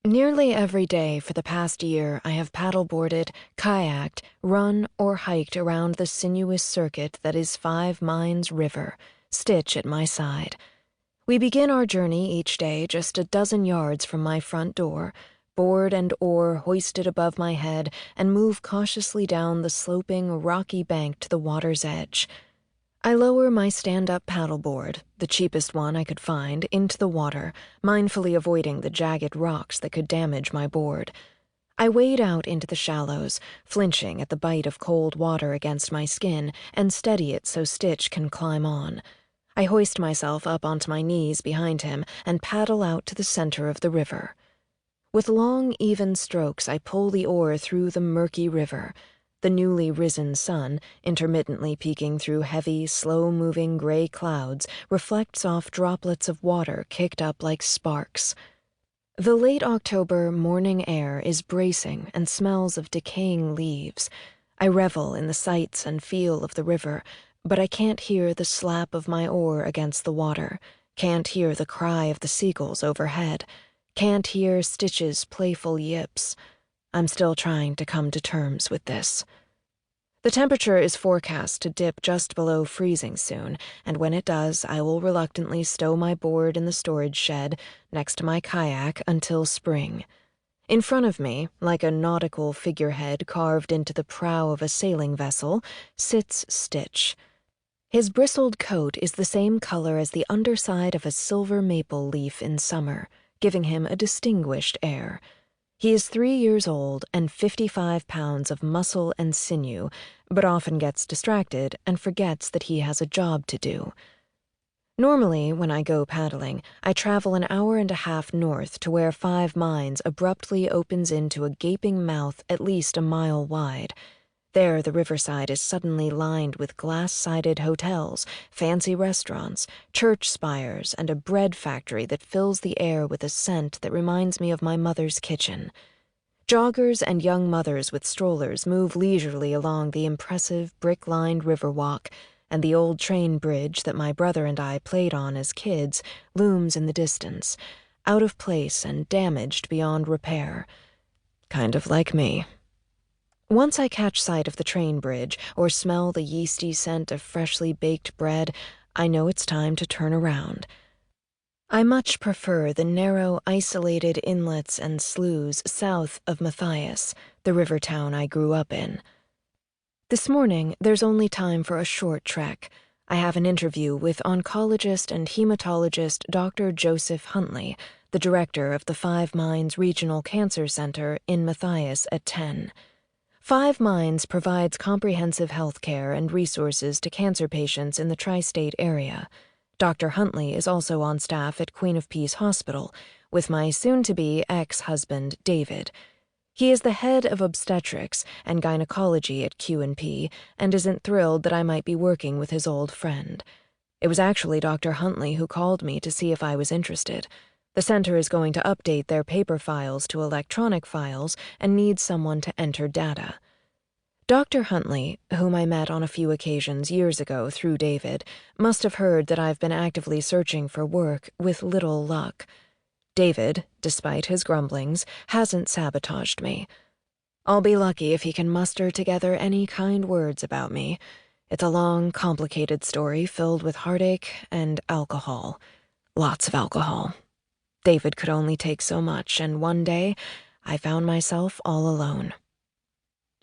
Nearly every day for the past year, I have paddleboarded, kayaked, run, or hiked around the sinuous circuit that is 5 Mines River, Stitch at my side. We begin our journey each day just a dozen yards from my front door, board and oar hoisted above my head, and move cautiously down the sloping, rocky bank to the water's edge. I lower my stand-up paddleboard, the cheapest one I could find, into the water, mindfully avoiding the jagged rocks that could damage my board. I wade out into the shallows, flinching at the bite of cold water against my skin, and steady it so Stitch can climb on. I hoist myself up onto my knees behind him and paddle out to the center of the river. With long, even strokes, I pull the oar through the murky river. The newly risen sun, intermittently peeking through heavy, slow-moving gray clouds, reflects off droplets of water kicked up like sparks. The late October morning air is bracing and smells of decaying leaves. I revel in the sights and feel of the river, but I can't hear the slap of my oar against the water, can't hear the cry of the seagulls overhead, can't hear Stitch's playful yips. I'm still trying to come to terms with this. The temperature is forecast to dip just below freezing soon, and when it does, I will reluctantly stow my board in the storage shed next to my kayak until spring. In front of me, like a nautical figurehead carved into the prow of a sailing vessel, sits Stitch. His bristled coat is the same color as the underside of a silver maple leaf in summer, giving him a distinguished air. He is 3 years old and 55 pounds of muscle and sinew, but often gets distracted and forgets that he has a job to do. Normally, when I go paddling, I travel an hour and a half north to where 5 Mines abruptly opens into a gaping mouth at least a mile wide. There, the riverside is suddenly lined with glass-sided hotels, fancy restaurants, church spires, and a bread factory that fills the air with a scent that reminds me of my mother's kitchen. Joggers and young mothers with strollers move leisurely along the impressive brick-lined riverwalk, and the old train bridge that my brother and I played on as kids looms in the distance, out of place and damaged beyond repair. Kind of like me. Once I catch sight of the train bridge or smell the yeasty scent of freshly baked bread, I know it's time to turn around. I much prefer the narrow, isolated inlets and sloughs south of Matthias, the river town I grew up in. This morning, there's only time for a short trek. I have an interview with oncologist and hematologist Dr. Joseph Huntley, the director of the 5 Mines Regional Cancer Center in Matthias at 10. 5 Mines provides comprehensive health care and resources to cancer patients in the tri-state area. Dr. Huntley is also on staff at Queen of Peace Hospital, with my soon-to-be ex-husband, David. He is the head of obstetrics and gynecology at Q&P and isn't thrilled that I might be working with his old friend. It was actually Dr. Huntley who called me to see if I was interested. The center is going to update their paper files to electronic files and needs someone to enter data. Dr. Huntley, whom I met on a few occasions years ago through David, must have heard that I've been actively searching for work with little luck. David, despite his grumblings, hasn't sabotaged me. I'll be lucky if he can muster together any kind words about me. It's a long, complicated story filled with heartache and alcohol. Lots of alcohol. David could only take so much, and one day, I found myself all alone.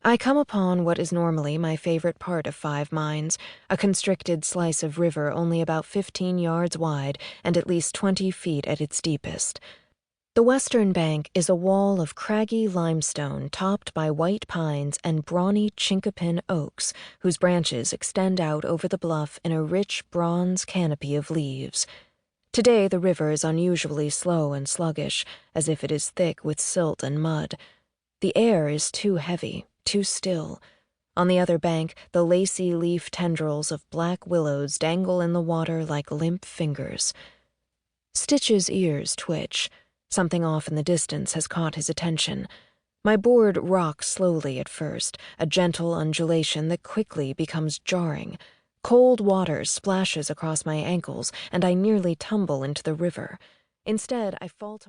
I come upon what is normally my favorite part of 5 Mines, a constricted slice of river only about 15 yards wide and at least 20 feet at its deepest. The western bank is a wall of craggy limestone topped by white pines and brawny chinkapin oaks whose branches extend out over the bluff in a rich bronze canopy of leaves. Today the river is unusually slow and sluggish, as if it is thick with silt and mud. The air is too heavy, too still. On the other bank, the lacy leaf tendrils of black willows dangle in the water like limp fingers. Stitch's ears twitch. Something off in the distance has caught his attention. My board rocks slowly at first, a gentle undulation that quickly becomes jarring. Cold water splashes across my ankles, and I nearly tumble into the river. Instead, I fall to my...